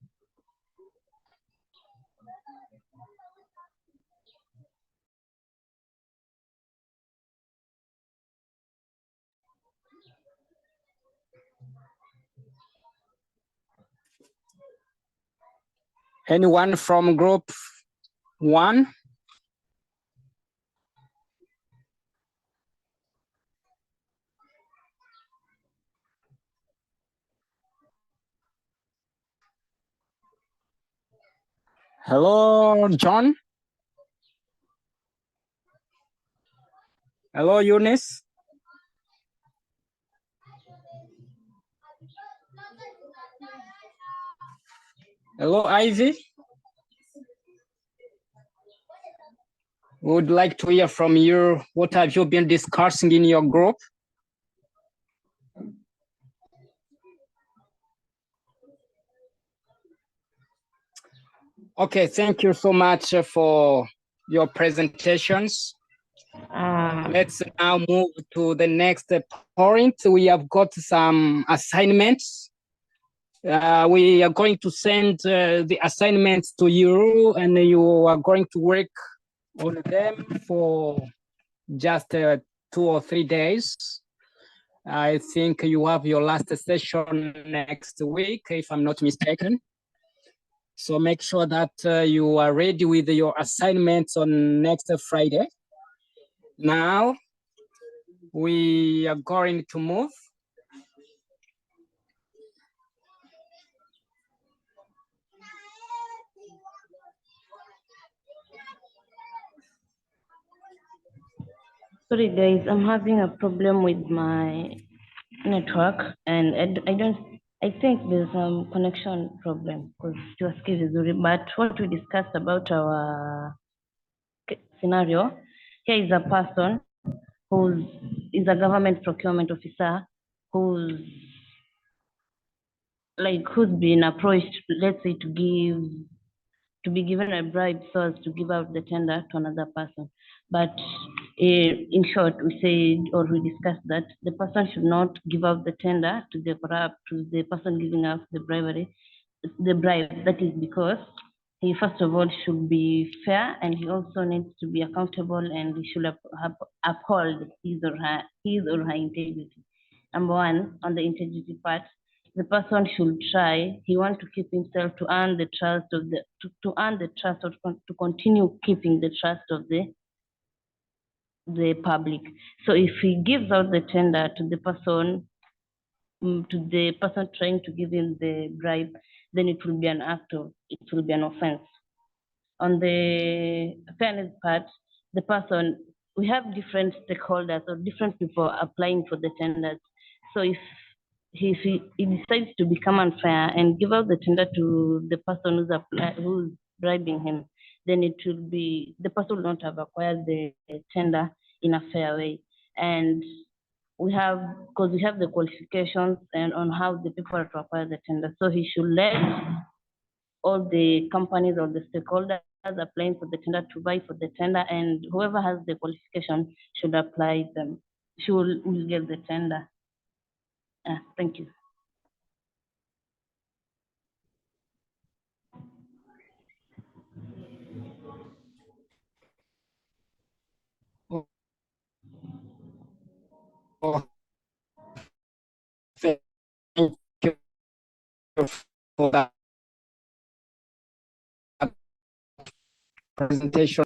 Anyone from group 1? Hello, John. Hello, Eunice. Hello, Ivy. We would like to hear from you. What have you been discussing in your group? Okay, thank you so much for your presentations. Let's now move to the next point. We have got some assignments. We are going to send the assignments to you, and you are going to work on them for just 2 or 3 days. I think you have your last session next week, if I'm not mistaken. So make sure that you are ready with your assignments on next Friday. Now, we are going to move. Sorry guys, I'm having a problem with my network and I think there's some connection problem because siwasikii vizuri, but what we discussed about our scenario, here is a person is a government procurement officer who's been approached, let's say, to be given a bribe so as to give out the tender to another person. But in short, we said, or we discussed that the person should not give out the tender to the person giving out the bribe. That is because he first of all should be fair, and he also needs to be accountable, and he should uphold his or her integrity. Number one, on the integrity part, the person should try. He wants to keep himself to earn the trust of to continue keeping the trust of the public. So if he gives out the tender to the person trying to give him the bribe, then it will be an offense. On the fairness part, we have different stakeholders or different people applying for the tenders. So if he decides to become unfair and give out the tender to the person who's bribing him, then the person will not have acquired the tender in a fair way. And because we have the qualifications and on how the people are to acquire the tender. So he should let all the companies or the stakeholders applying for the tender to vie for the tender, and whoever has the qualification should apply them. Will get the tender. Thank you. Thank you for that presentation.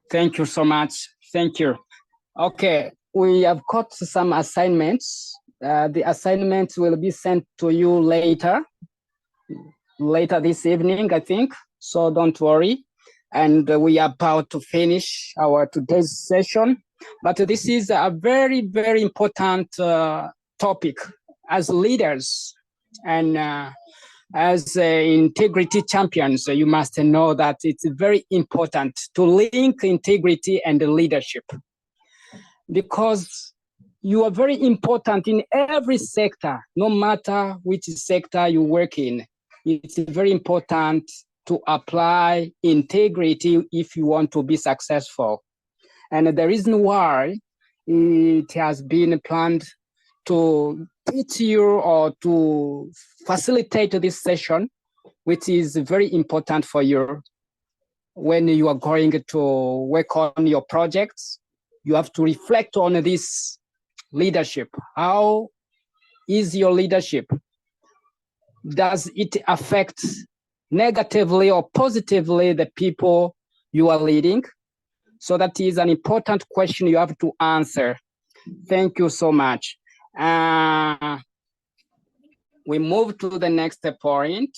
Thank you so much. Thank you. Okay, we have got some assignments. The assignments will be sent to you later this evening, I think. So don't worry. And we are about to finish our today's session. But this is a very, very important topic as leaders and as integrity champions. You must know that it's very important to link integrity and leadership. because you are very important in every sector, no matter which sector you work in. It's very important to apply integrity if you want to be successful. And the reason why it has been planned to teach you or to facilitate this session, which is very important for you when you are going to work on your projects. You have to reflect on this leadership. How is your leadership? Does it affect negatively or positively the people you are leading? So that is an important question you have to answer. Thank you so much. We move to the next point.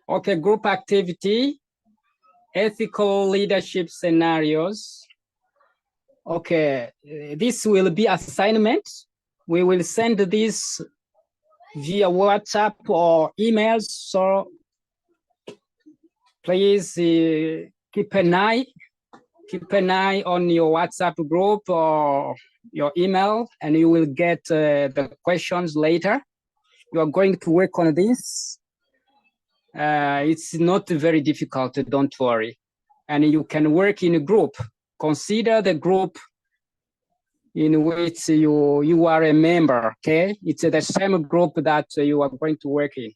Okay, group activity, ethical leadership scenarios. Okay, this will be assignment. We will send this via WhatsApp or emails. So please keep an eye on your WhatsApp group or your email, and you will get the questions later. You are going to work on this. It's not very difficult, don't worry. And you can work in a group. Consider the group in which you are a member, okay? It's the same group that you are going to work in.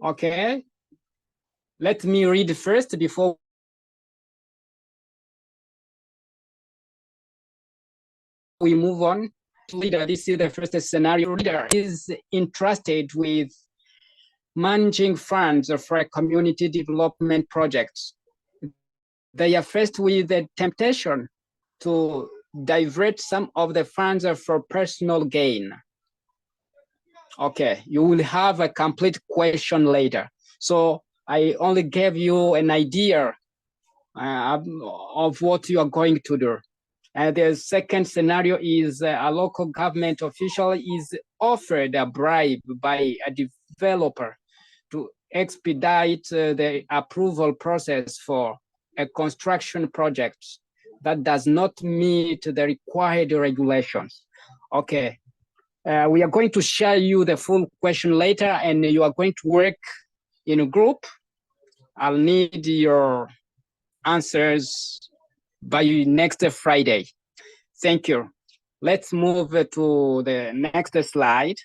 Okay, let me read first before we move on. Leader, this is the first scenario. Leader is entrusted with managing funds for a community development project. They are faced with the temptation to divert some of the funds for personal gain. Okay, you will have a complete question later. So I only gave you an idea of what you are going to do. The second scenario is a local government official is offered a bribe by a developer to expedite the approval process for a construction project that does not meet the required regulations. Okay, we are going to share you the full question later, and you are going to work in a group. I'll need your answers by next Friday. Thank you. Let's move to the next slide.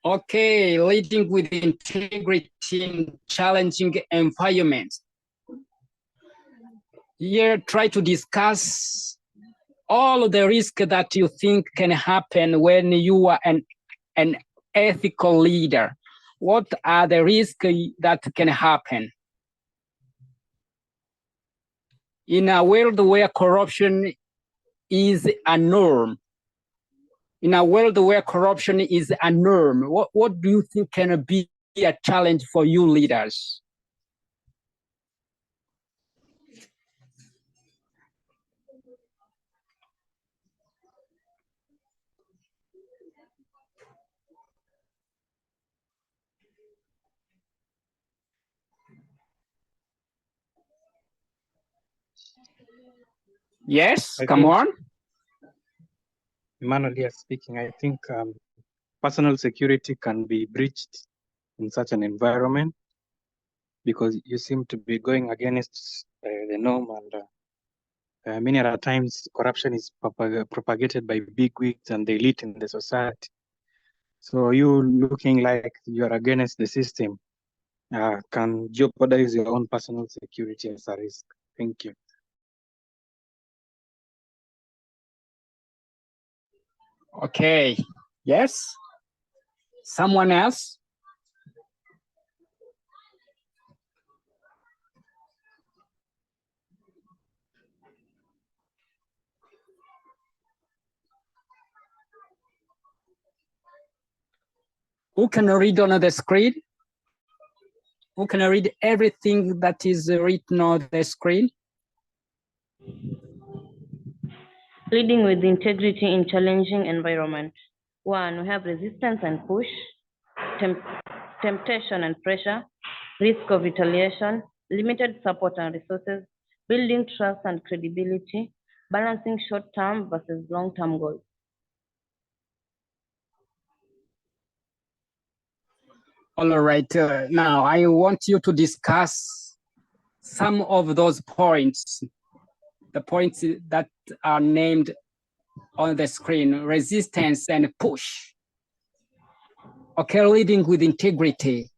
Okay, leading with integrity in challenging environments. Here, try to discuss all the risks that you think can happen when you are an ethical leader. What are the risks that can happen? In a world where corruption is a norm, what do you think can be a challenge for you leaders? Yes, come on. Emmanuel here speaking. I think personal security can be breached in such an environment because you seem to be going against the norm, and many other times corruption is propagated by big wigs and the elite in the society. So you looking like you're against the system can jeopardize your own personal security as a risk. Thank you. Okay, yes. Someone else? Who can read on the screen? Who can read everything that is written on the screen? Leading with integrity in challenging environment. 1, we have resistance and push, temptation and pressure, risk of retaliation, limited support and resources, building trust and credibility, balancing short-term versus long-term goals. All right, now I want you to discuss some of those points, the points that are named on the screen, resistance and push. Okay, leading with integrity.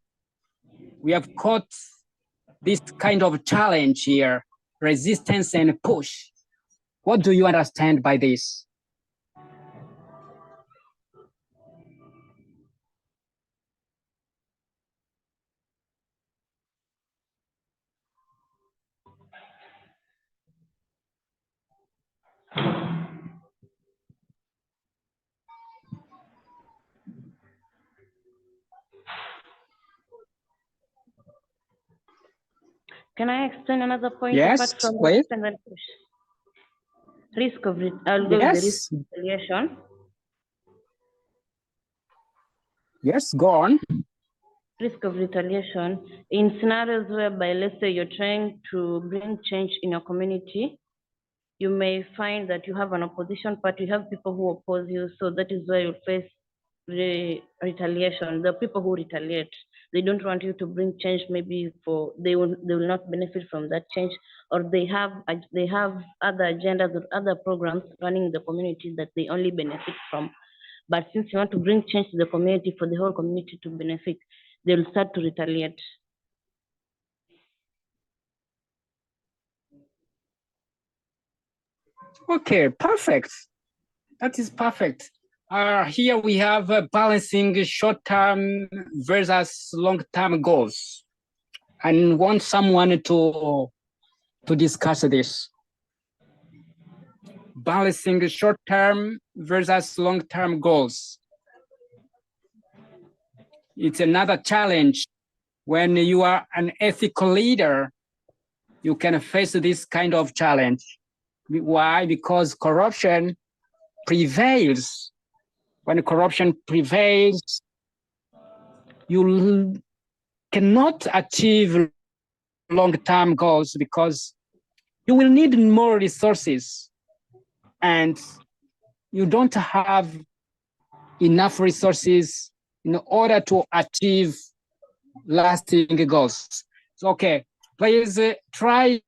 We have caught this kind of challenge here, resistance and push. What do you understand by this? Can I explain another point Yes, apart from please. resistance and push? Risk of I'll go with the risk of retaliation. Yes, go on. Risk of retaliation in scenarios whereby, let's say, you're trying to bring change in your community, you may find that you have an opposition party, you have people who oppose you, so that is where you face retaliation. The people who retaliate, they don't want you to bring change, maybe they will not benefit from that change, or they have other agendas or other programs running in the community that they only benefit from. But since you want to bring change to the community for the whole community to benefit, they will start to retaliate. Okay, perfect. That is perfect. Here we have balancing short-term versus long-term goals. I want someone to discuss this. Balancing short-term versus long-term goals. It's another challenge. When you are an ethical leader, you can face this kind of challenge. Why? Because corruption prevails. When corruption prevails, you cannot achieve long-term goals because you will need more resources and you don't have enough resources in order to achieve lasting goals. So, okay, please try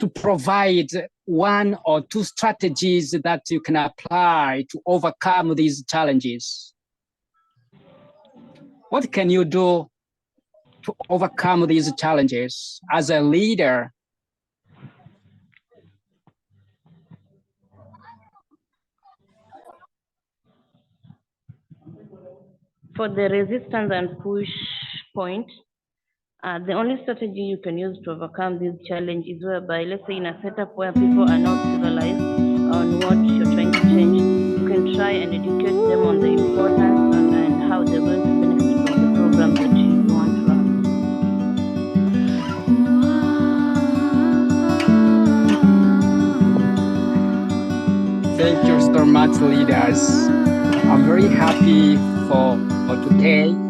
to provide 1 or 2 strategies that you can apply to overcome these challenges. What can you do to overcome these challenges as a leader? For the resistance and push point, the only strategy you can use to overcome this challenge is whereby, let's say in a setup where people are not civilized on what you're trying to change, you can try and educate them on the importance and how they're going to benefit from the program that you want to run. Thank you so much, leaders. I'm very happy for today.